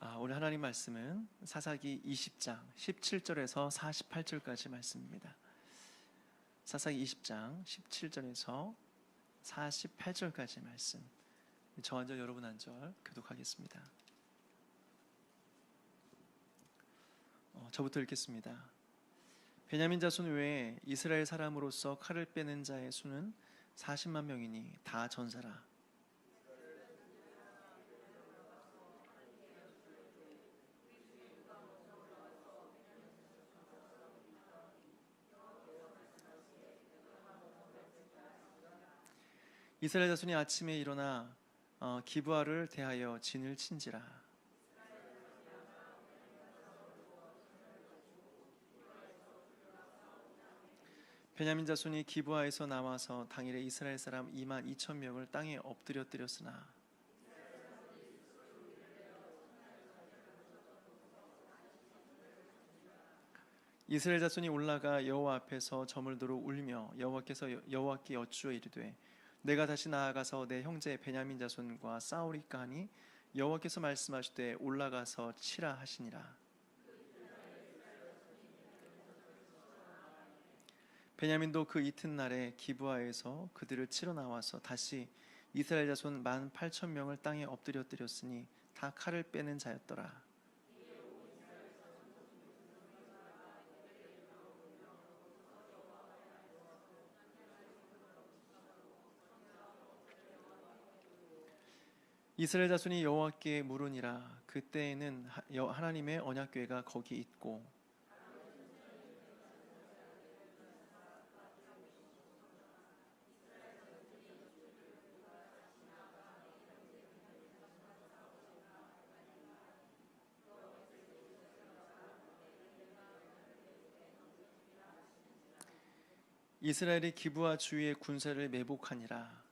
오늘 하나님 말씀은 사사기 20장 17절에서 48절까지 말씀입니다. 사사기 20장 17절에서 48절까지 말씀. 저 한 절 여러분 한 절 교독하겠습니다. 저부터 읽겠습니다. 베냐민 자손 외에 이스라엘 사람으로서 칼을 빼는 자의 수는 40만 명이니 다 전사라. 이스라엘 자손이 아침에 일어나 기브아를 대하여 진을 친지라. 베냐민 자손이 기브아에서 나와서 당일에 이스라엘 사람 2만 2천 명을 땅에 엎드려뜨렸으나 이스라엘 자손이 올라가 여호와 앞에서 저물도록 울며 여호와께 여쭈어 이르되 내가 다시 나아가서 내 형제 베냐민 자손과 싸우리까 하니 여호와께서 말씀하시되 올라가서 치라 하시니라. 베냐민도 그 이튿날에 기브아에서 그들을 치러 나와서 다시 이스라엘 자손 18,000명을 땅에 엎드려뜨렸으니 다 칼을 빼는 자였더라. 이스라엘 자손이 여호와께 물으니라. 그때에는 하나님의 언약궤가 거기 있고 이스라엘이 기브아 주위의 군사를 매복하니라.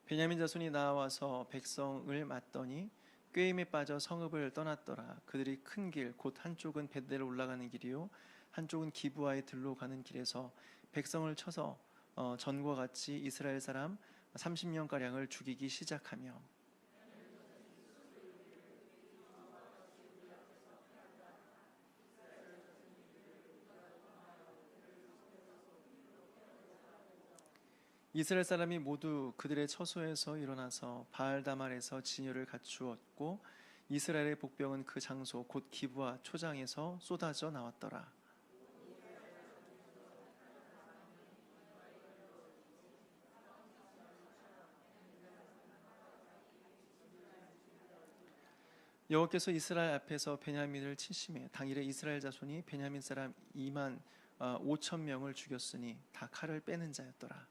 베냐민 자손이 나와서 백성을 맞더니 꾀임에 빠져 성읍을 떠났더라. 그들이 큰 길 곧 한쪽은 벳델로 올라가는 길이요 한쪽은 기브아의 들로 가는 길에서 백성을 쳐서 전과 같이 이스라엘 사람 30명 가량을 죽이기 시작하며 이스라엘 사람이 모두 그들의 처소에서 일어나서 바알다말에서 진열을 갖추었고 이스라엘의 복병은 그 장소 곧 기브아 초장에서 쏟아져 나왔더라. 여호와께서 이스라엘 앞에서 베냐민을 치심해 당일에 이스라엘 자손이 베냐민 사람 2만 5천 명을 죽였으니 다 칼을 빼는 자였더라.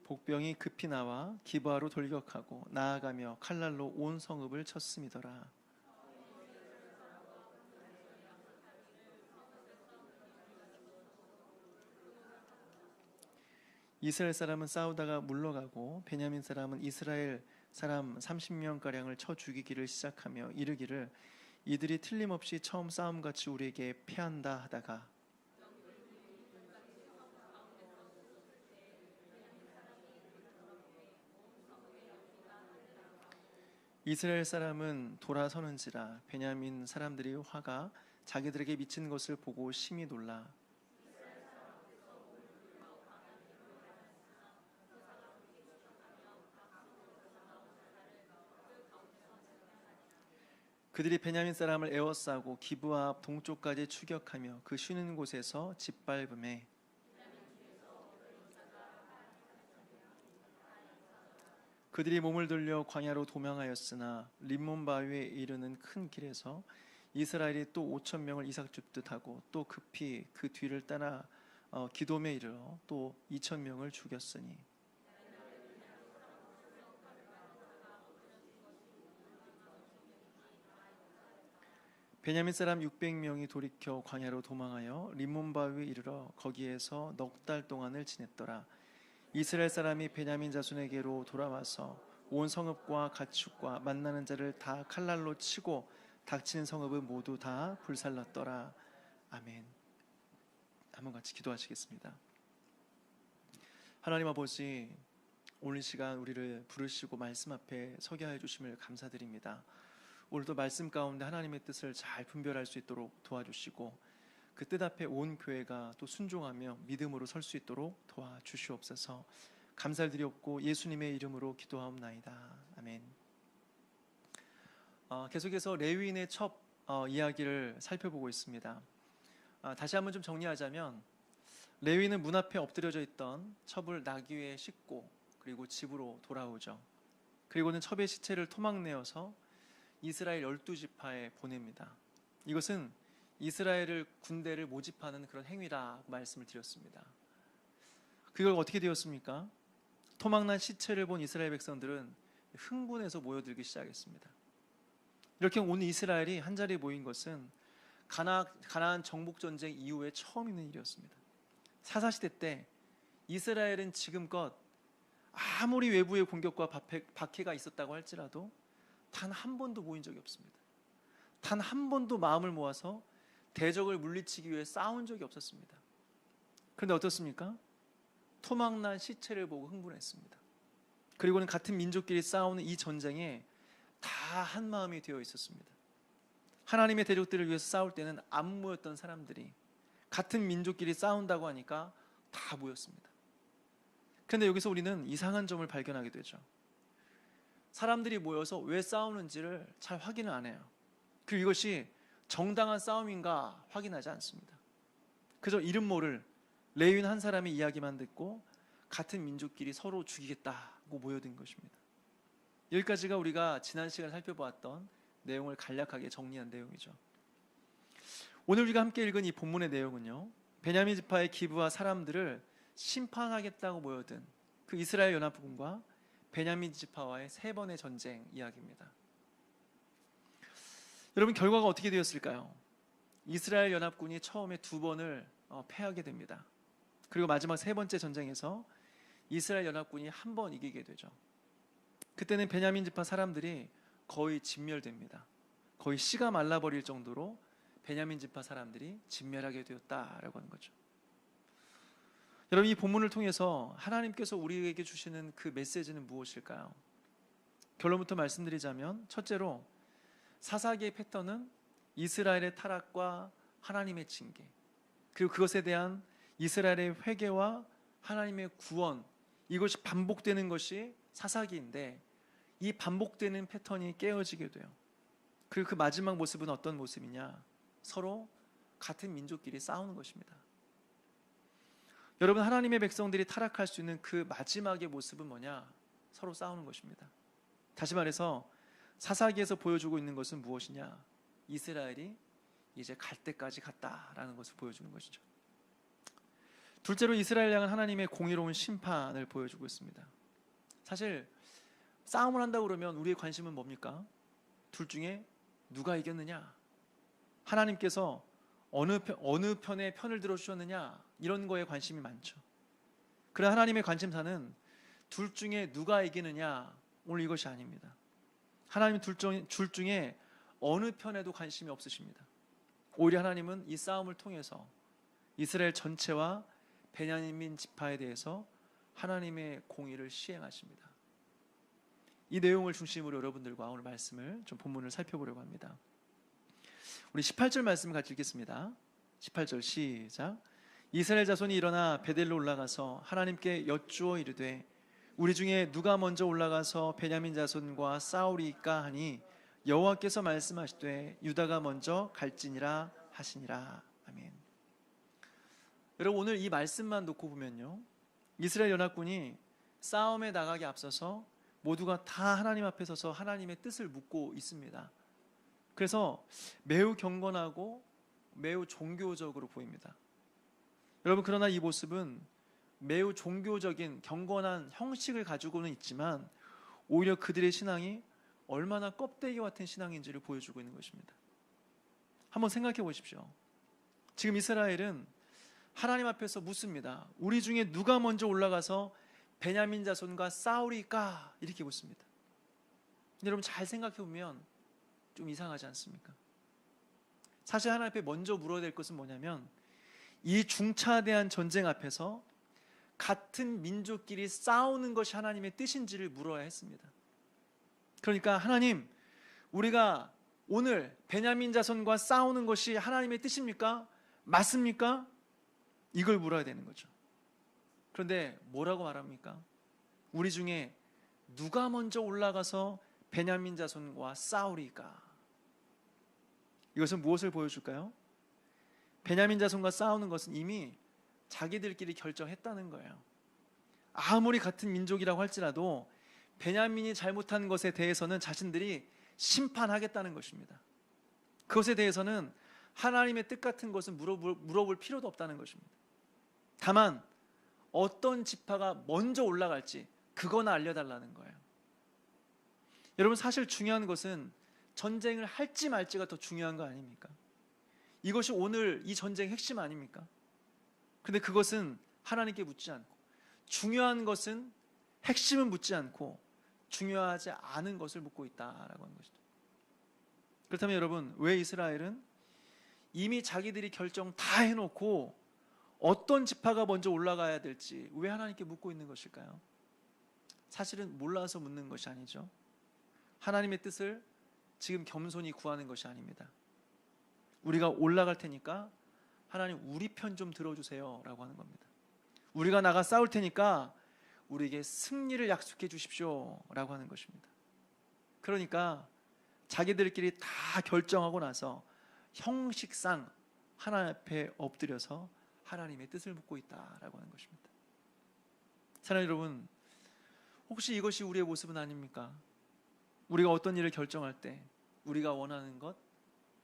복병이 급히 나와 기브아로 돌격하고 나아가며 칼날로 온 성읍을 쳤음이더라. 이스라엘 사람은 싸우다가 물러가고 베냐민 사람은 이스라엘 사람 30명 가량을 쳐 죽이기를 시작하며 이르기를 이들이 틀림없이 처음 싸움같이 우리에게 패한다 하다가 이스라엘 사람은 돌아서는지라 베냐민 사람들이 화가 자기들에게 미친 것을 보고 심히 놀라 그들이 베냐민 사람을 에워싸고 기브아 앞 동쪽까지 추격하며 그 쉬는 곳에서 짓밟음에 그들이 몸을 돌려 광야로 도망하였으나 림몬 바위에 이르는 큰 길에서 이스라엘이 또 5천 명을 이삭줍듯 하고 또 급히 그 뒤를 따라 기돔에 이르러 또 2천 명을 죽였으니 베냐민 사람 600명이 돌이켜 광야로 도망하여 림몬 바위에 이르러 거기에서 넉 달 동안을 지냈더라. 이스라엘 사람이 베냐민 자손에게로 돌아와서 온 성읍과 가축과 만나는 자를 다 칼날로 치고 닥치는 성읍은 모두 다 불살랐더라. 아멘. 한번 같이 기도하시겠습니다. 하나님 아버지, 오늘 시간 우리를 부르시고 말씀 앞에 서게 해 주심을 감사드립니다. 오늘도 말씀 가운데 하나님의 뜻을 잘 분별할 수 있도록 도와주시고 그 뜻 앞에 온 교회가 또 순종하며 믿음으로 설 수 있도록 도와주시옵소서. 감사를 드리옵고 예수님의 이름으로 기도하옵나이다. 아멘. 계속해서 레위인의 첩 이야기를 살펴보고 있습니다. 다시 한번 좀 정리하자면, 레위인은 문 앞에 엎드려져 있던 첩을 나귀 위에 싣고 그리고 집으로 돌아오죠. 그리고는 첩의 시체를 토막내어서 이스라엘 12지파에 보냅니다. 이것은 이스라엘을 군대를 모집하는 그런 행위라고 말씀을 드렸습니다. 그걸 어떻게 되었습니까? 토막난 시체를 본 이스라엘 백성들은 흥분해서 모여들기 시작했습니다. 이렇게 온 이스라엘이 한자리에 모인 것은 가나안 정복전쟁 이후에 처음 있는 일이었습니다. 사사시대 때 이스라엘은 지금껏 아무리 외부의 공격과 박해가 있었다고 할지라도 단 한 번도 모인 적이 없습니다. 단 한 번도 마음을 모아서 대적을 물리치기 위해 싸운 적이 없었습니다. 그런데 어떻습니까? 토막난 시체를 보고 흥분했습니다. 그리고는 같은 민족끼리 싸우는 이 전쟁에 다 한마음이 되어 있었습니다. 하나님의 대적들을 위해서 싸울 때는 안 모였던 사람들이 같은 민족끼리 싸운다고 하니까 다 모였습니다. 그런데 여기서 우리는 이상한 점을 발견하게 되죠. 사람들이 모여서 왜 싸우는지를 잘 확인을 안 해요. 그리고 이것이 정당한 싸움인가 확인하지 않습니다. 그저 이름 모를 레위인 한 사람의 이야기만 듣고 같은 민족끼리 서로 죽이겠다고 모여든 것입니다. 여기까지가 우리가 지난 시간에 살펴보았던 내용을 간략하게 정리한 내용이죠. 오늘 우리가 함께 읽은 이 본문의 내용은요, 베냐민 지파의 기브와 사람들을 심판하겠다고 모여든 그 이스라엘 연합군과 베냐민 지파와의 3번의 전쟁 이야기입니다. 여러분, 결과가 어떻게 되었을까요? 이스라엘 연합군이 처음에 2번을 패하게 됩니다. 그리고 마지막 3번째 전쟁에서 이스라엘 연합군이 1번 이기게 되죠. 그때는 베냐민 지파 사람들이 거의 진멸됩니다. 거의 씨가 말라버릴 정도로 베냐민 지파 사람들이 진멸하게 되었다라고 하는 거죠. 여러분, 이 본문을 통해서 하나님께서 우리에게 주시는 그 메시지는 무엇일까요? 결론부터 말씀드리자면, 첫째로 사사기의 패턴은 이스라엘의 타락과 하나님의 징계, 그리고 그것에 대한 이스라엘의 회개와 하나님의 구원, 이것이 반복되는 것이 사사기인데, 이 반복되는 패턴이 깨어지게 돼요. 그리고 그 마지막 모습은 어떤 모습이냐? 서로 같은 민족끼리 싸우는 것입니다. 여러분, 하나님의 백성들이 타락할 수 있는 그 마지막의 모습은 뭐냐? 서로 싸우는 것입니다. 다시 말해서 사사기에서 보여주고 있는 것은 무엇이냐? 이스라엘이 이제 갈 때까지 갔다라는 것을 보여주는 것이죠. 둘째로 이스라엘 향한 하나님의 공의로운 심판을 보여주고 있습니다. 사실 싸움을 한다고 그러면 우리의 관심은 뭡니까? 둘 중에 누가 이겼느냐? 하나님께서 어느 편의 편을 들어주셨느냐? 이런 거에 관심이 많죠. 그러나 하나님의 관심사는 둘 중에 누가 이기느냐? 오늘 이것이 아닙니다. 하나님 둘 중에 어느 편에도 관심이 없으십니다. 오히려 하나님은 이 싸움을 통해서 이스라엘 전체와 베냐민 지파에 대해서 하나님의 공의를 시행하십니다. 이 내용을 중심으로 여러분들과 오늘 말씀을 좀 본문을 살펴보려고 합니다. 우리 18절 말씀을 같이 읽겠습니다. 18절 시작. 이스라엘 자손이 일어나 베델로 올라가서 하나님께 여쭈어 이르되 우리 중에 누가 먼저 올라가서 베냐민 자손과 싸우리까 하니 여호와께서 말씀하시되 유다가 먼저 갈지니라 하시니라. 아멘. 여러분, 오늘 이 말씀만 놓고 보면요, 이스라엘 연합군이 싸움에 나가기 앞서서 모두가 다 하나님 앞에 서서 하나님의 뜻을 묻고 있습니다. 그래서 매우 경건하고 매우 종교적으로 보입니다. 여러분, 그러나 이 모습은 매우 종교적인 경건한 형식을 가지고는 있지만 오히려 그들의 신앙이 얼마나 껍데기 같은 신앙인지를 보여주고 있는 것입니다. 한번 생각해 보십시오. 지금 이스라엘은 하나님 앞에서 묻습니다. 우리 중에 누가 먼저 올라가서 베냐민 자손과 싸우리까? 이렇게 묻습니다. 여러분 잘 생각해 보면 좀 이상하지 않습니까? 사실 하나님 앞에 먼저 물어야 될 것은 뭐냐면 이 중차대한 전쟁 앞에서 같은 민족끼리 싸우는 것이 하나님의 뜻인지를 물어야 했습니다. 그러니까 하나님, 우리가 오늘 베냐민 자손과 싸우는 것이 하나님의 뜻입니까? 맞습니까? 이걸 물어야 되는 거죠. 그런데 뭐라고 말합니까? 우리 중에 누가 먼저 올라가서 베냐민 자손과 싸우리까? 이것은 무엇을 보여줄까요? 베냐민 자손과 싸우는 것은 이미 자기들끼리 결정했다는 거예요. 아무리 같은 민족이라고 할지라도 베냐민이 잘못한 것에 대해서는 자신들이 심판하겠다는 것입니다. 그것에 대해서는 하나님의 뜻 같은 것은 물어볼 필요도 없다는 것입니다. 다만 어떤 지파가 먼저 올라갈지 그거나 알려달라는 거예요. 여러분, 사실 중요한 것은 전쟁을 할지 말지가 더 중요한 거 아닙니까? 이것이 오늘 이 전쟁의 핵심 아닙니까? 근데 그것은 하나님께 묻지 않고, 중요한 것은 핵심은 묻지 않고 중요하지 않은 것을 묻고 있다라고 하는 것이죠. 그렇다면 여러분, 왜 이스라엘은 이미 자기들이 결정 다 해놓고 어떤 지파가 먼저 올라가야 될지 왜 하나님께 묻고 있는 것일까요? 사실은 몰라서 묻는 것이 아니죠. 하나님의 뜻을 지금 겸손히 구하는 것이 아닙니다. 우리가 올라갈 테니까 하나님 우리 편 좀 들어주세요 라고 하는 겁니다. 우리가 나가 싸울 테니까 우리에게 승리를 약속해 주십시오 라고 하는 것입니다. 그러니까 자기들끼리 다 결정하고 나서 형식상 하나님 앞에 엎드려서 하나님의 뜻을 묻고 있다라고 하는 것입니다. 사랑하는 여러분, 혹시 이것이 우리의 모습은 아닙니까? 우리가 어떤 일을 결정할 때 우리가 원하는 것,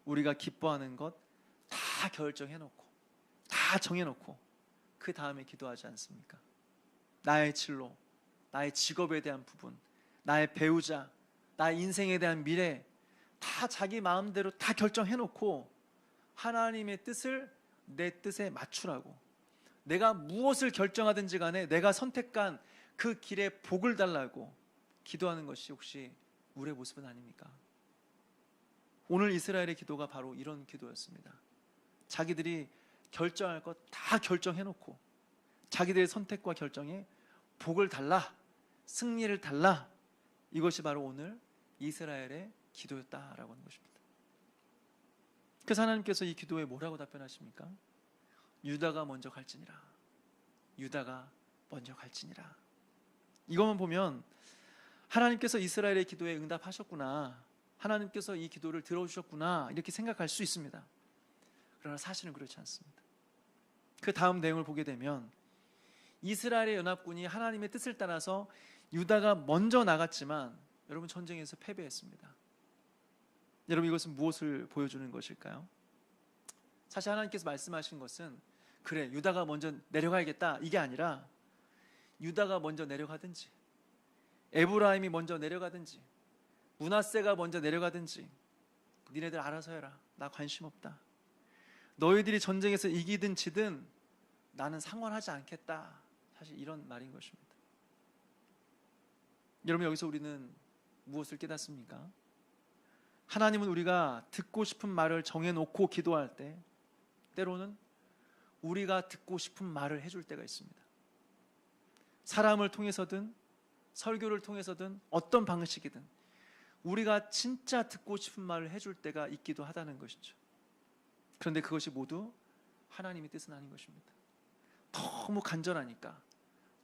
우리가 기뻐하는 것 다 결정해놓고 다 정해놓고 그 다음에 기도하지 않습니까? 나의 진로, 나의 직업에 대한 부분, 나의 배우자, 나의 인생에 대한 미래 다 자기 마음대로 다 결정해놓고 하나님의 뜻을 내 뜻에 맞추라고, 내가 무엇을 결정하든지 간에 내가 선택한 그 길에 복을 달라고 기도하는 것이 혹시 우리의 모습은 아닙니까? 오늘 이스라엘의 기도가 바로 이런 기도였습니다. 자기들이 결정할 것 다 결정해놓고 자기들의 선택과 결정에 복을 달라, 승리를 달라, 이것이 바로 오늘 이스라엘의 기도였다라고 하는 것입니다. 그래서 하나님께서 이 기도에 뭐라고 답변하십니까? 유다가 먼저 갈지니라, 유다가 먼저 갈지니라. 이것만 보면 하나님께서 이스라엘의 기도에 응답하셨구나, 하나님께서 이 기도를 들어주셨구나 이렇게 생각할 수 있습니다. 그러나 사실은 그렇지 않습니다. 그 다음 내용을 보게 되면 이스라엘의 연합군이 하나님의 뜻을 따라서 유다가 먼저 나갔지만 여러분, 전쟁에서 패배했습니다. 여러분, 이것은 무엇을 보여주는 것일까요? 사실 하나님께서 말씀하신 것은 그래, 유다가 먼저 내려가야겠다 이게 아니라 유다가 먼저 내려가든지 에브라임이 먼저 내려가든지 므낫세가 먼저 내려가든지 니네들 알아서 해라, 나 관심 없다, 너희들이 전쟁에서 이기든 지든 나는 상관하지 않겠다, 사실 이런 말인 것입니다. 여러분, 여기서 우리는 무엇을 깨닫습니까? 하나님은 우리가 듣고 싶은 말을 정해놓고 기도할 때 때로는 우리가 듣고 싶은 말을 해줄 때가 있습니다. 사람을 통해서든 설교를 통해서든 어떤 방식이든 우리가 진짜 듣고 싶은 말을 해줄 때가 있기도 하다는 것이죠. 그런데 그것이 모두 하나님의 뜻은 아닌 것입니다. 너무 간절하니까,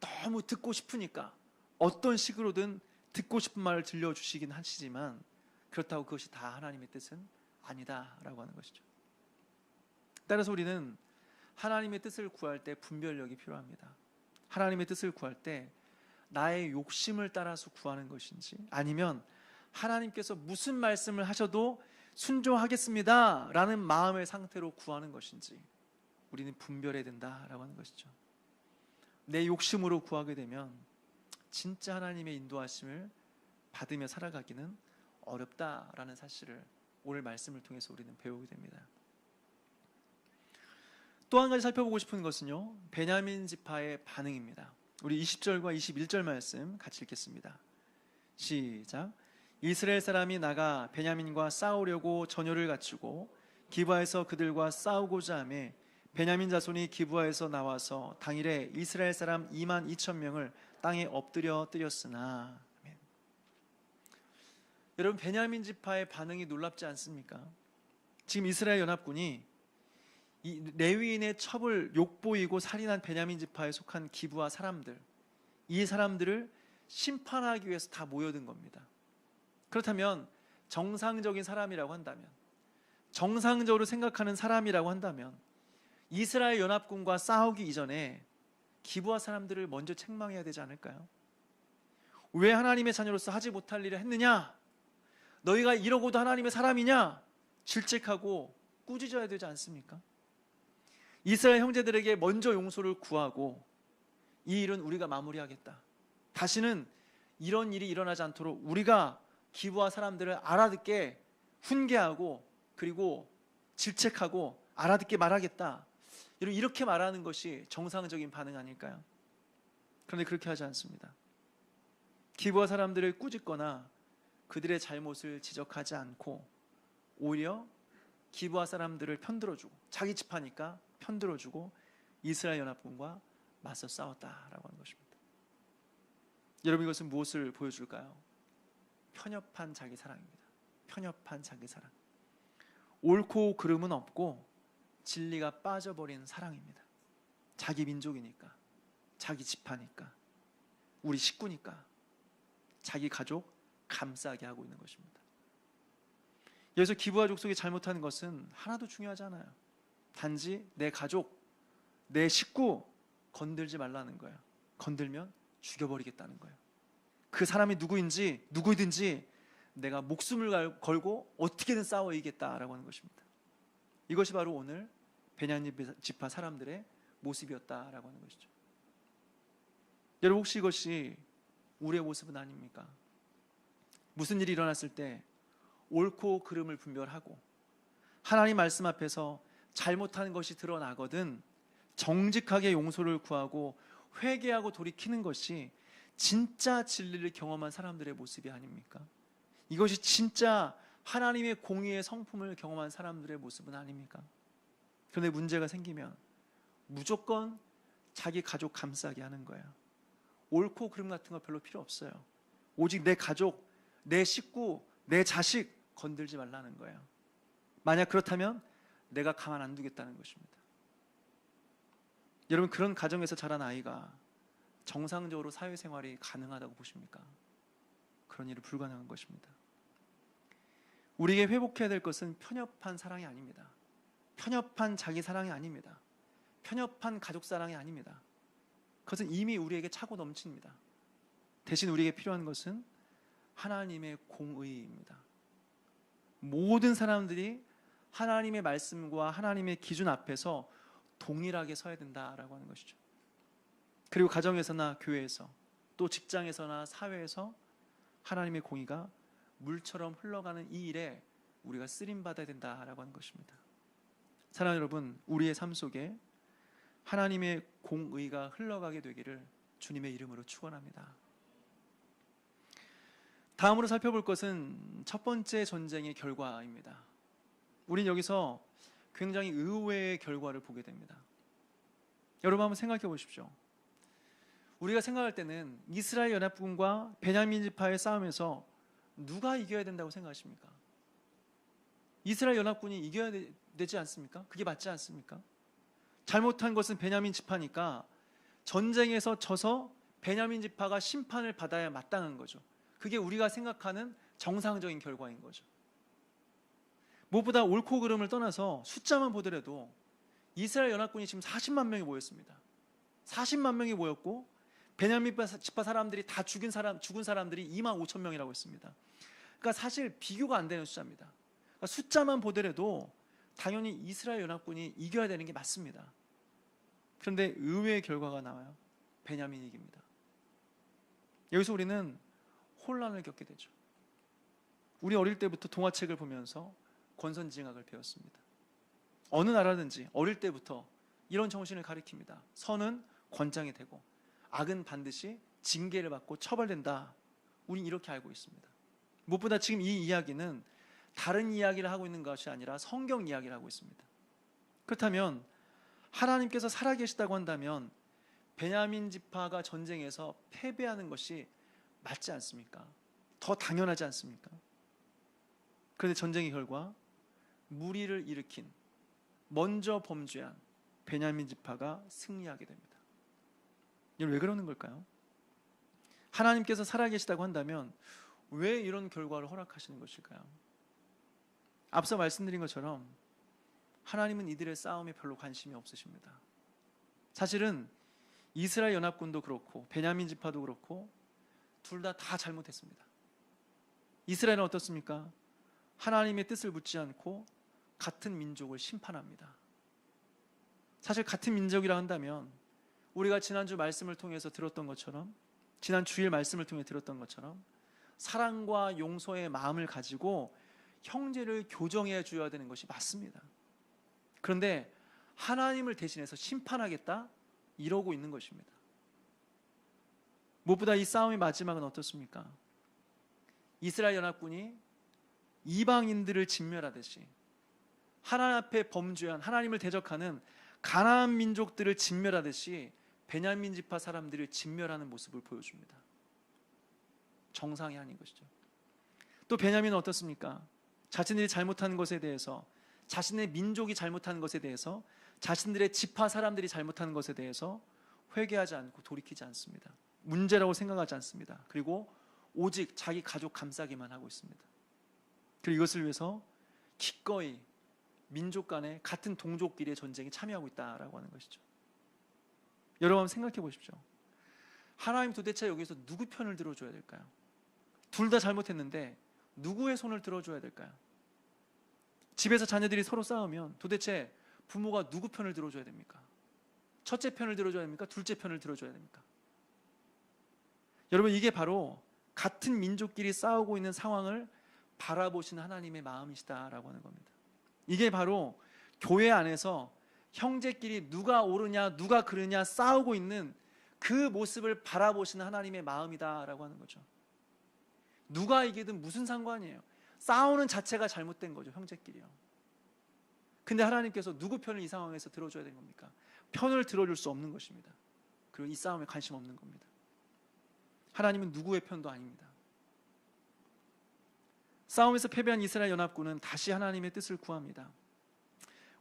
너무 듣고 싶으니까 어떤 식으로든 듣고 싶은 말을 들려주시긴 하시지만 그렇다고 그것이 다 하나님의 뜻은 아니다라고 하는 것이죠. 따라서 우리는 하나님의 뜻을 구할 때 분별력이 필요합니다. 하나님의 뜻을 구할 때 나의 욕심을 따라서 구하는 것인지, 아니면 하나님께서 무슨 말씀을 하셔도 순종하겠습니다 라는 마음의 상태로 구하는 것인지 우리는 분별해야 된다라고 하는 것이죠. 내 욕심으로 구하게 되면 진짜 하나님의 인도하심을 받으며 살아가기는 어렵다라는 사실을 오늘 말씀을 통해서 우리는 배우게 됩니다. 또 한 가지 살펴보고 싶은 것은요, 베냐민 지파의 반응입니다. 우리 20절과 21절 말씀 같이 읽겠습니다. 시작. 이스라엘 사람이 나가 베냐민과 싸우려고 전열을 갖추고 기브아에서 그들과 싸우고자 하매 베냐민 자손이 기브아에서 나와서 당일에 이스라엘 사람 2만 2천 명을 땅에 엎드려 뜨렸으나. 아멘. 여러분, 베냐민 지파의 반응이 놀랍지 않습니까? 지금 이스라엘 연합군이 이 레위인의 첩을 욕보이고 살인한 베냐민 지파에 속한 기브아 사람들, 이 사람들을 심판하기 위해서 다 모여든 겁니다. 그렇다면 정상적인 사람이라고 한다면, 정상적으로 생각하는 사람이라고 한다면 이스라엘 연합군과 싸우기 이전에 기브아 사람들을 먼저 책망해야 되지 않을까요? 왜 하나님의 자녀로서 하지 못할 일을 했느냐? 너희가 이러고도 하나님의 사람이냐? 질책하고 꾸짖어야 되지 않습니까? 이스라엘 형제들에게 먼저 용서를 구하고 이 일은 우리가 마무리하겠다. 다시는 이런 일이 일어나지 않도록 우리가 기브아 사람들을 알아듣게 훈계하고 그리고 질책하고 알아듣게 말하겠다. 이렇게 말하는 것이 정상적인 반응 아닐까요? 그런데 그렇게 하지 않습니다. 기브아 사람들을 꾸짖거나 그들의 잘못을 지적하지 않고 오히려 기브아 사람들을 편들어주고 자기 지파니까 편들어주고 이스라엘 연합군과 맞서 싸웠다라고 하는 것입니다. 여러분, 이것은 무엇을 보여줄까요? 편협한 자기 사랑입니다. 편협한 자기 사랑. 옳고 그름은 없고 진리가 빠져버린 사랑입니다. 자기 민족이니까, 자기 지파니까, 우리 식구니까 자기 가족 감싸게 하고 있는 것입니다. 여기서 기브아 족속이 잘못하는 것은 하나도 중요하지 않아요. 단지 내 가족, 내 식구 건들지 말라는 거예요. 건들면 죽여버리겠다는 거예요. 그 사람이 누구이든지 내가 목숨을 걸고 어떻게든 싸워 이기겠다라고 하는 것입니다. 이것이 바로 오늘 베냐민 지파 사람들의 모습이었다라고 하는 것이죠. 여러분, 혹시 이것이 우리의 모습은 아닙니까? 무슨 일이 일어났을 때 옳고 그름을 분별하고 하나님 말씀 앞에서 잘못하는 것이 드러나거든 정직하게 용서를 구하고 회개하고 돌이키는 것이 진짜 진리를 경험한 사람들의 모습이 아닙니까? 이것이 진짜 하나님의 공의의 성품을 경험한 사람들의 모습은 아닙니까? 그런데 문제가 생기면 무조건 자기 가족 감싸게 하는 거예요. 옳고 그름 같은 거 별로 필요 없어요. 오직 내 가족, 내 식구, 내 자식 건들지 말라는 거예요. 만약 그렇다면 내가 가만 안 두겠다는 것입니다. 여러분, 그런 가정에서 자란 아이가 정상적으로 사회생활이 가능하다고 보십니까? 그런 일은 불가능한 것입니다. 우리에게 회복해야 될 것은 편협한 사랑이 아닙니다. 편협한 자기 사랑이 아닙니다. 편협한 가족 사랑이 아닙니다. 그것은 이미 우리에게 차고 넘칩니다. 대신 우리에게 필요한 것은 하나님의 공의입니다. 모든 사람들이 하나님의 말씀과 하나님의 기준 앞에서 동일하게 서야 된다라고 하는 것이죠. 그리고 가정에서나 교회에서 또 직장에서나 사회에서 하나님의 공의가 물처럼 흘러가는 이 일에 우리가 쓰림받아야 된다라고 하는 것입니다. 사랑하는 여러분, 우리의 삶 속에 하나님의 공의가 흘러가게 되기를 주님의 이름으로 축원합니다. 다음으로 살펴볼 것은 첫 번째 전쟁의 결과입니다. 우린 여기서 굉장히 의외의 결과를 보게 됩니다. 여러분, 한번 생각해 보십시오. 우리가 생각할 때는 이스라엘 연합군과 베냐민 지파의 싸움에서 누가 이겨야 된다고 생각하십니까? 이스라엘 연합군이 이겨야 되지 않습니까? 그게 맞지 않습니까? 잘못한 것은 베냐민 지파니까 전쟁에서 져서 베냐민 지파가 심판을 받아야 마땅한 거죠. 그게 우리가 생각하는 정상적인 결과인 거죠. 무엇보다 옳고 그름을 떠나서 숫자만 보더라도 이스라엘 연합군이 지금 40만 명이 모였습니다. 40만 명이 모였고 베냐민 지파 사람들이 다 죽은 사람들이 2만 5천 명이라고 했습니다. 그러니까 사실 비교가 안 되는 숫자입니다. 그러니까 숫자만 보더라도 당연히 이스라엘 연합군이 이겨야 되는 게 맞습니다. 그런데 의외의 결과가 나와요. 베냐민이 이깁니다. 여기서 우리는 혼란을 겪게 되죠. 우리 어릴 때부터 동화책을 보면서 권선징악을 배웠습니다. 어느 나라든지 어릴 때부터 이런 정신을 가리킵니다. 선은 권장이 되고 악은 반드시 징계를 받고 처벌된다. 우린 이렇게 알고 있습니다. 무엇보다 지금 이 이야기는 다른 이야기를 하고 있는 것이 아니라 성경 이야기를 하고 있습니다. 그렇다면 하나님께서 살아계시다고 한다면 베냐민 지파가 전쟁에서 패배하는 것이 맞지 않습니까? 더 당연하지 않습니까? 그런데 전쟁의 결과 무리를 일으킨 먼저 범죄한 베냐민 지파가 승리하게 됩니다. 이건 왜 그러는 걸까요? 하나님께서 살아계시다고 한다면 왜 이런 결과를 허락하시는 것일까요? 앞서 말씀드린 것처럼 하나님은 이들의 싸움에 별로 관심이 없으십니다. 사실은 이스라엘 연합군도 그렇고 베냐민 지파도 그렇고 둘 다 잘못했습니다. 이스라엘은 어떻습니까? 하나님의 뜻을 묻지 않고 같은 민족을 심판합니다. 사실 같은 민족이라 한다면 우리가 지난주 말씀을 통해서 들었던 것처럼, 지난 주일 말씀을 통해 들었던 것처럼 사랑과 용서의 마음을 가지고 형제를 교정해 줘야 되는 것이 맞습니다. 그런데 하나님을 대신해서 심판하겠다? 이러고 있는 것입니다. 무엇보다 이 싸움의 마지막은 어떻습니까? 이스라엘 연합군이 이방인들을 진멸하듯이 하나님 앞에 범죄한, 하나님을 대적하는 가나안 민족들을 진멸하듯이 베냐민 지파 사람들을 진멸하는 모습을 보여줍니다. 정상이 아닌 것이죠. 또 베냐민은 어떻습니까? 자신들이 잘못한 것에 대해서, 자신의 민족이 잘못한 것에 대해서, 자신들의 지파 사람들이 잘못한 것에 대해서 회개하지 않고 돌이키지 않습니다. 문제라고 생각하지 않습니다. 그리고 오직 자기 가족 감싸기만 하고 있습니다. 그리고 이것을 위해서 기꺼이 민족 간의 같은 동족끼리의 전쟁에 참여하고 있다라고 하는 것이죠. 여러분 한번 생각해 보십시오. 하나님 도대체 여기서 누구 편을 들어줘야 될까요? 둘 다 잘못했는데 누구의 손을 들어줘야 될까요? 집에서 자녀들이 서로 싸우면 도대체 부모가 누구 편을 들어줘야 됩니까? 첫째 편을 들어줘야 됩니까? 둘째 편을 들어줘야 됩니까? 여러분, 이게 바로 같은 민족끼리 싸우고 있는 상황을 바라보시는 하나님의 마음이시다라고 하는 겁니다. 이게 바로 교회 안에서 형제끼리 누가 옳으냐 누가 그르냐 싸우고 있는 그 모습을 바라보시는 하나님의 마음이다라고 하는 거죠. 누가 이기든 무슨 상관이에요. 싸우는 자체가 잘못된 거죠, 형제끼리요. 근데 하나님께서 누구 편을 이 상황에서 들어줘야 되는 겁니까? 편을 들어줄 수 없는 것입니다. 그리고 이 싸움에 관심 없는 겁니다. 하나님은 누구의 편도 아닙니다. 싸움에서 패배한 이스라엘 연합군은 다시 하나님의 뜻을 구합니다.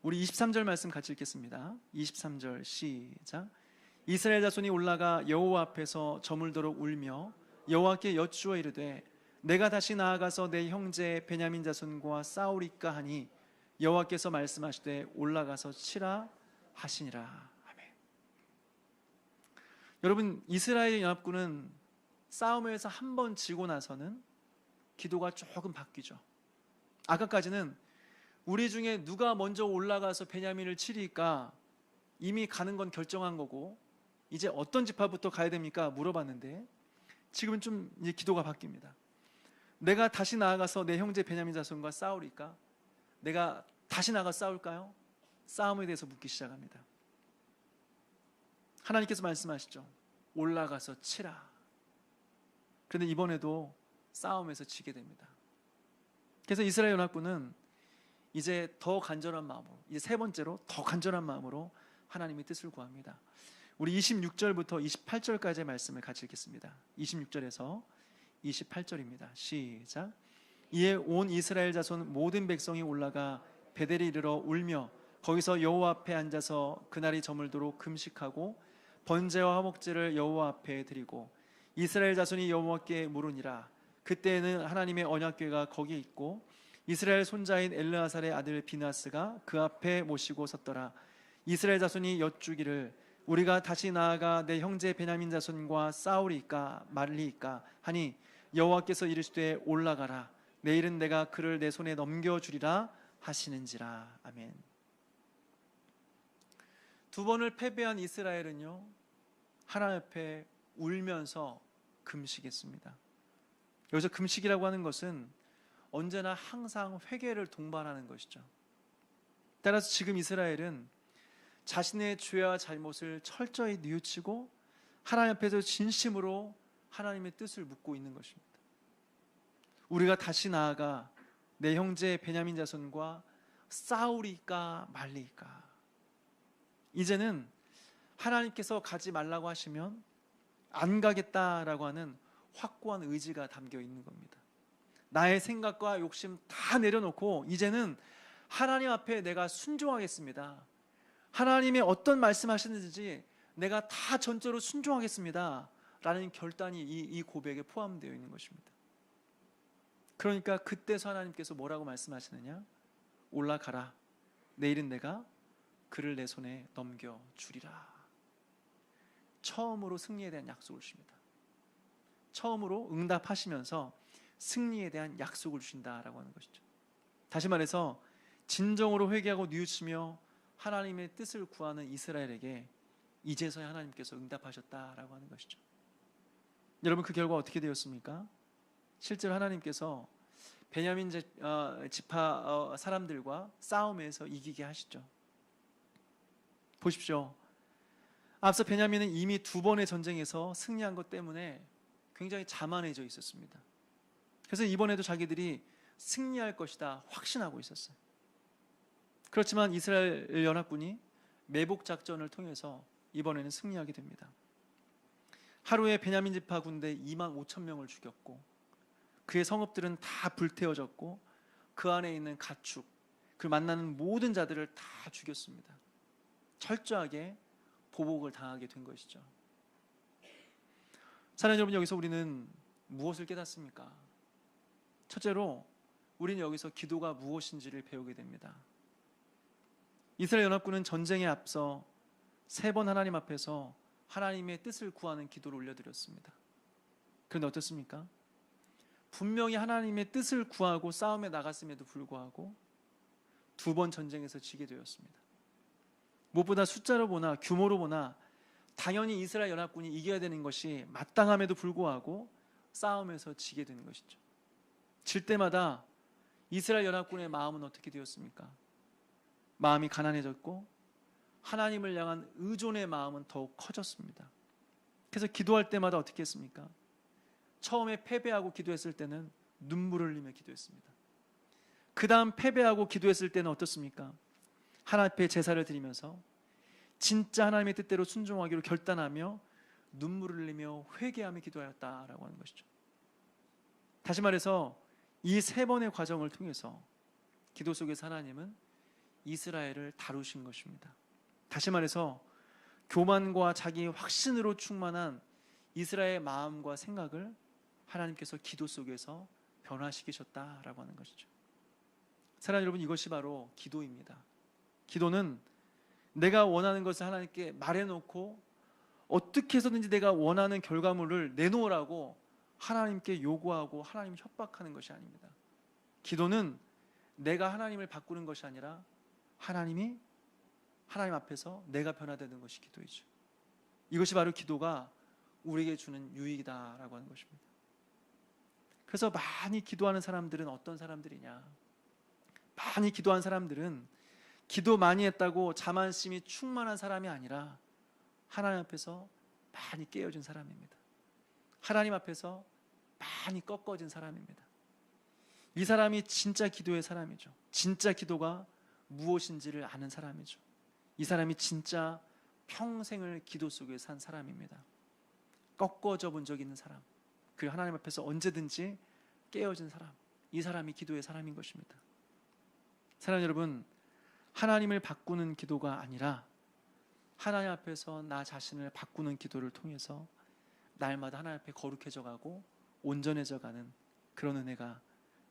우리 23절 말씀 같이 읽겠습니다. 23절 시작. 이스라엘 자손이 올라가 여호와 앞에서 저물도록 울며 여호와께 여쭈어 이르되 내가 다시 나아가서 내 형제 베냐민 자손과 싸우리까 하니 여호와께서 말씀하시되 올라가서 치라 하시니라. 아멘. 여러분, 이스라엘 연합군은 싸움에서 한 번 지고 나서는 기도가 조금 바뀌죠. 아까까지는 우리 중에 누가 먼저 올라가서 베냐민을 치리까 이미 가는 건 결정한 거고 이제 어떤 지파부터 가야 됩니까? 물어봤는데 지금은 좀 이제 기도가 바뀝니다. 내가 다시 나아가서 내 형제 베냐민 자손과 싸우리까? 내가 다시 나가 싸울까요? 싸움에 대해서 묻기 시작합니다. 하나님께서 말씀하시죠. 올라가서 치라. 그런데 이번에도 싸움에서 지게 됩니다. 그래서 이스라엘 연합군은 이제 더 간절한 마음으로, 이제 세 번째로 더 간절한 마음으로 하나님의 뜻을 구합니다. 우리 26절부터 28절까지의 말씀을 같이 읽겠습니다. 26절에서 28절입니다. 시작. 이에 온 이스라엘 자손 모든 백성이 올라가 베델에 이르러 울며 거기서 여호와 앞에 앉아서 그날이 저물도록 금식하고 번제와 화목제를 여호와 앞에 드리고 이스라엘 자손이 여호와께 물으니라. 그때에는 하나님의 언약궤가 거기에 있고 이스라엘 손자인 엘르아살의 아들 비나스가 그 앞에 모시고 섰더라. 이스라엘 자손이 여쭈기를 우리가 다시 나아가 내 형제 베냐민 자손과 싸우리까 말리까 하니 여호와께서 이르시되 올라가라. 내일은 내가 그를 내 손에 넘겨주리라 하시는지라. 아멘. 두 번을 패배한 이스라엘은요, 하나님 앞에 울면서 금식했습니다. 여기서 금식이라고 하는 것은 언제나 항상 회개를 동반하는 것이죠. 따라서 지금 이스라엘은 자신의 죄와 잘못을 철저히 뉘우치고 하나님 앞에서 진심으로 하나님의 뜻을 묻고 있는 것입니다. 우리가 다시 나아가 내 형제 베냐민 자손과 싸우리까 말리까. 이제는 하나님께서 가지 말라고 하시면 안 가겠다라고 하는 확고한 의지가 담겨 있는 겁니다. 나의 생각과 욕심 다 내려놓고 이제는 하나님 앞에 내가 순종하겠습니다. 하나님이 어떤 말씀하시는지 내가 다 전적으로 순종하겠습니다 라는 결단이 이 고백에 포함되어 있는 것입니다. 그러니까 그때서 하나님께서 뭐라고 말씀하시느냐? 올라가라. 내일은 내가 그를 내 손에 넘겨주리라. 처음으로 승리에 대한 약속을 주십니다. 처음으로 응답하시면서 승리에 대한 약속을 주신다라고 하는 것이죠. 다시 말해서 진정으로 회개하고 뉘우치며 하나님의 뜻을 구하는 이스라엘에게 이제서야 하나님께서 응답하셨다라고 하는 것이죠. 여러분, 그 결과 어떻게 되었습니까? 실제로 하나님께서 베냐민 지파 사람들과 싸움에서 이기게 하시죠. 보십시오. 앞서 베냐민은 이미 2번의 전쟁에서 승리한 것 때문에 굉장히 자만해져 있었습니다. 그래서 이번에도 자기들이 승리할 것이다 확신하고 있었어요. 그렇지만 이스라엘 연합군이 매복 작전을 통해서 이번에는 승리하게 됩니다. 하루에 베냐민 지파 군대 2만 5천 명을 죽였고 그의 성읍들은 다 불태워졌고 그 안에 있는 가축, 그 만나는 모든 자들을 다 죽였습니다. 철저하게 보복을 당하게 된 것이죠. 사랑하는 여러분, 여기서 우리는 무엇을 깨닫습니까? 첫째로 우리는 여기서 기도가 무엇인지를 배우게 됩니다. 이스라엘 연합군은 전쟁에 앞서 3번 하나님 앞에서 하나님의 뜻을 구하는 기도를 올려드렸습니다. 그런데 어떻습니까? 분명히 하나님의 뜻을 구하고 싸움에 나갔음에도 불구하고 2번 전쟁에서 지게 되었습니다. 무엇보다 숫자로 보나 규모로 보나 당연히 이스라엘 연합군이 이겨야 되는 것이 마땅함에도 불구하고 싸움에서 지게 되는 것이죠. 질 때마다 이스라엘 연합군의 마음은 어떻게 되었습니까? 마음이 가난해졌고 하나님을 향한 의존의 마음은 더욱 커졌습니다. 그래서 기도할 때마다 어떻게 했습니까? 처음에 패배하고 기도했을 때는 눈물을 흘리며 기도했습니다. 그 다음 패배하고 기도했을 때는 어떻습니까? 하나님 앞에 제사를 드리면서 진짜 하나님의 뜻대로 순종하기로 결단하며 눈물을 흘리며 회개하며 기도하였다라고 하는 것이죠. 다시 말해서 이 3번의 과정을 통해서 기도 속에서 하나님은 이스라엘을 다루신 것입니다. 다시 말해서 교만과 자기 확신으로 충만한 이스라엘의 마음과 생각을 하나님께서 기도 속에서 변화시키셨다라고 하는 것이죠. 사랑하는 여러분, 이것이 바로 기도입니다. 기도는 내가 원하는 것을 하나님께 말해놓고 어떻게 해서든지 내가 원하는 결과물을 내놓으라고 하나님께 요구하고 하나님 협박하는 것이 아닙니다. 기도는 내가 하나님을 바꾸는 것이 아니라 하나님 앞에서 내가 변화되는 것이 기도이죠. 이것이 바로 기도가 우리에게 주는 유익이다라고 하는 것입니다. 그래서 많이 기도하는 사람들은 어떤 사람들이냐? 많이 기도한 사람들은 기도 많이 했다고 자만심이 충만한 사람이 아니라 하나님 앞에서 많이 깨어진 사람입니다. 하나님 앞에서 많이 꺾어진 사람입니다. 이 사람이 진짜 기도의 사람이죠. 진짜 기도가 무엇인지를 아는 사람이죠. 이 사람이 진짜 평생을 기도 속에 산 사람입니다. 꺾어져 본 적 있는 사람, 그리고 하나님 앞에서 언제든지 깨어진 사람, 이 사람이 기도의 사람인 것입니다. 사랑하는 여러분, 하나님을 바꾸는 기도가 아니라 하나님 앞에서 나 자신을 바꾸는 기도를 통해서 날마다 하나님 앞에 거룩해져 가고 온전해져 가는 그런 은혜가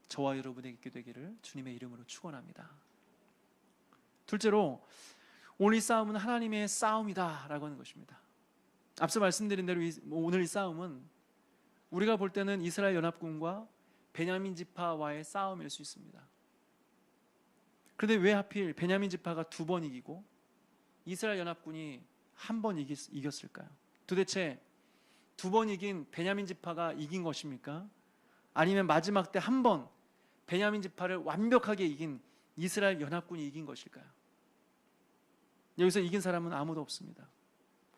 저와 여러분에게 있게 되기를 주님의 이름으로 축원합니다. 둘째로, 오늘 이 싸움은 하나님의 싸움이다 라고 하는 것입니다. 앞서 말씀드린 대로 오늘 이 싸움은 우리가 볼 때는 이스라엘 연합군과 베냐민 지파와의 싸움일 수 있습니다. 그런데 왜 하필 베냐민 지파가 2번 이기고 이스라엘 연합군이 1번 이겼을까요? 도대체 2번 이긴 베냐민 지파가 이긴 것입니까? 아니면 마지막 때 1번 베냐민 지파를 완벽하게 이긴 이스라엘 연합군이 이긴 것일까요? 여기서 이긴 사람은 아무도 없습니다.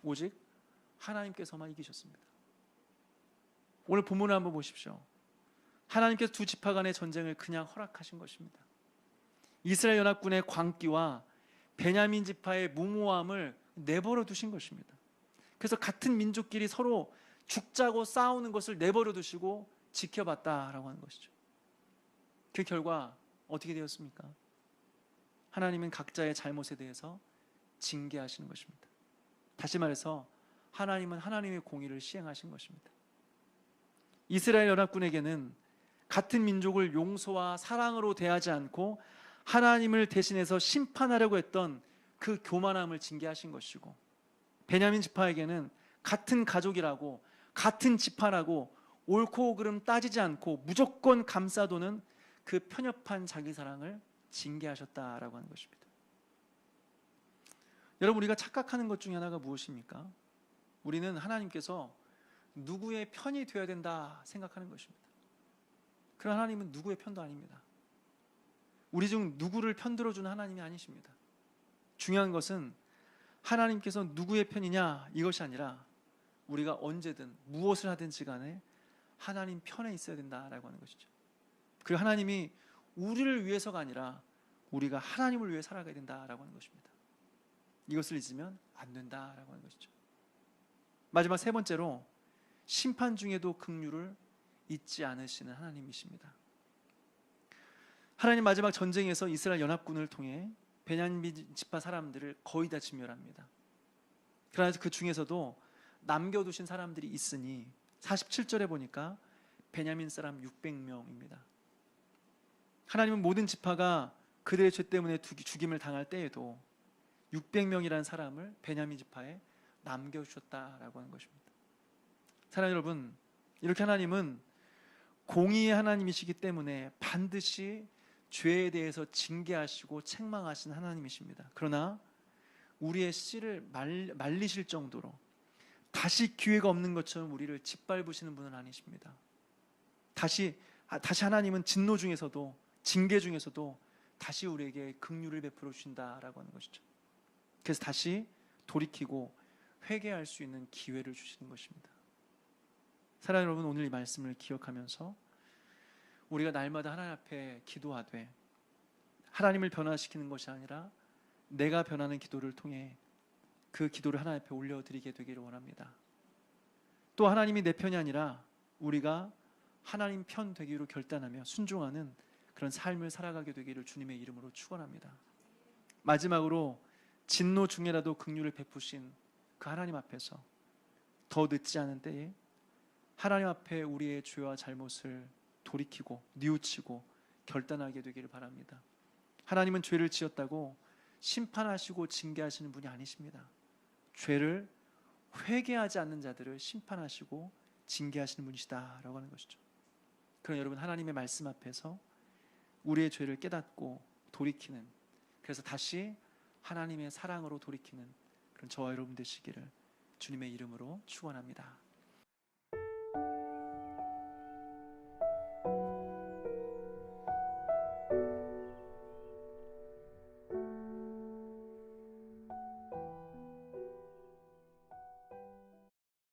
오직 하나님께서만 이기셨습니다. 오늘 본문을 한번 보십시오. 하나님께서 두 지파 간의 전쟁을 그냥 허락하신 것입니다. 이스라엘 연합군의 광기와 베냐민 지파의 무모함을 내버려 두신 것입니다. 그래서 같은 민족끼리 서로 죽자고 싸우는 것을 내버려 두시고 지켜봤다라고 하는 것이죠. 그 결과 어떻게 되었습니까? 하나님은 각자의 잘못에 대해서 징계하시는 것입니다. 다시 말해서 하나님은 하나님의 공의를 시행하신 것입니다. 이스라엘 연합군에게는 같은 민족을 용서와 사랑으로 대하지 않고 하나님을 대신해서 심판하려고 했던 그 교만함을 징계하신 것이고, 베냐민 지파에게는 같은 가족이라고 같은 지파라고 옳고 그름 따지지 않고 무조건 감싸도는 그 편협한 자기 사랑을 징계하셨다라고 하는 것입니다. 여러분, 우리가 착각하는 것 중에 하나가 무엇입니까? 우리는 하나님께서 누구의 편이 되어야 된다 생각하는 것입니다. 그러나 하나님은 누구의 편도 아닙니다. 우리 중 누구를 편들어주는 하나님이 아니십니다. 중요한 것은 하나님께서 누구의 편이냐 이것이 아니라 우리가 언제든 무엇을 하든지 간에 하나님 편에 있어야 된다라고 하는 것이죠. 그리고 하나님이 우리를 위해서가 아니라 우리가 하나님을 위해 살아가야 된다라고 하는 것입니다. 이것을 잊으면 안 된다라고 하는 것이죠. 마지막 세 번째로, 심판 중에도 긍휼을 잊지 않으시는 하나님이십니다. 하나님 마지막 전쟁에서 이스라엘 연합군을 통해 베냐민 지파 사람들을 거의 다 진멸합니다. 그러나 그 중에서도 남겨두신 사람들이 있으니 47절에 보니까 베냐민 사람 600명입니다. 하나님은 모든 지파가 그들의 죄 때문에 죽임을 당할 때에도 600명이라는 사람을 베냐민 지파에 남겨주셨다라고 하는 것입니다. 사랑하는 여러분, 이렇게 하나님은 공의의 하나님이시기 때문에 반드시 죄에 대해서 징계하시고 책망하시는 하나님이십니다. 그러나 우리의 씨를 말리실 정도로 다시 기회가 없는 것처럼 우리를 짓밟으시는 분은 아니십니다. 다시 하나님은 진노 중에서도, 징계 중에서도 다시 우리에게 긍휼을 베풀어 주신다라고 하는 것이죠. 그래서 다시 돌이키고 회개할 수 있는 기회를 주시는 것입니다. 사랑하는 여러분, 오늘 이 말씀을 기억하면서 우리가 날마다 하나님 앞에 기도하되 하나님을 변화시키는 것이 아니라 내가 변하는 기도를 통해 그 기도를 하나님 앞에 올려드리게 되기를 원합니다. 또 하나님이 내 편이 아니라 우리가 하나님 편 되기로 결단하며 순종하는 그런 삶을 살아가게 되기를 주님의 이름으로 축원합니다. 마지막으로, 진노 중에라도 긍휼을 베푸신 그 하나님 앞에서 더 늦지 않은 때에 하나님 앞에 우리의 죄와 잘못을 돌이키고 뉘우치고 결단하게 되기를 바랍니다. 하나님은 죄를 지었다고 심판하시고 징계하시는 분이 아니십니다. 죄를 회개하지 않는 자들을 심판하시고 징계하시는 분이시다라고 하는 것이죠. 그럼 여러분, 하나님의 말씀 앞에서 우리의 죄를 깨닫고 돌이키는, 그래서 다시 하나님의 사랑으로 돌이키는 그런 저와 여러분 되시기를 주님의 이름으로 축원합니다.